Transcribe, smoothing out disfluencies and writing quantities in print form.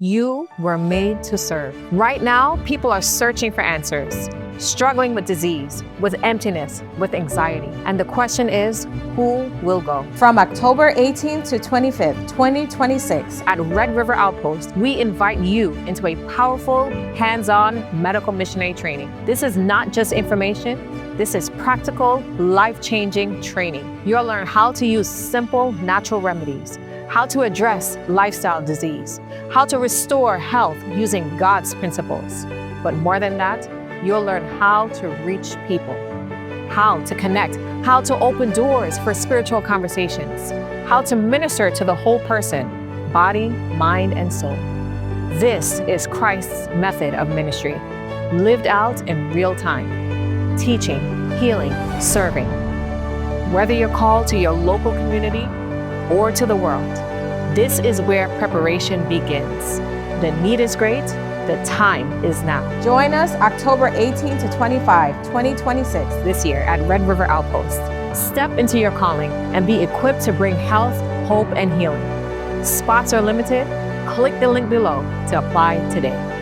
You were made to serve. Right now, people are searching for answers, struggling with disease, with emptiness, with anxiety. And the question is, who will go? From October 18th to 25th, 2026, at Red River Outpost, we invite you into a powerful, hands-on medical missionary training. This is not just information. This is practical, life-changing training. You'll learn how to use simple, natural remedies, how to address lifestyle disease, how to restore health using God's principles. But more than that, you'll learn how to reach people, how to connect, how to open doors for spiritual conversations, how to minister to the whole person, body, mind, and soul. This is Christ's method of ministry, lived out in real time, teaching, healing, serving. Whether you're called to your local community or to the world, this is where preparation begins. The need is great. The time is now. Join us October 18 to 25, 2026. This year at Red River Outpost. Step into your calling and be equipped to bring health, hope, and healing. Spots are limited. Click the link below to apply today.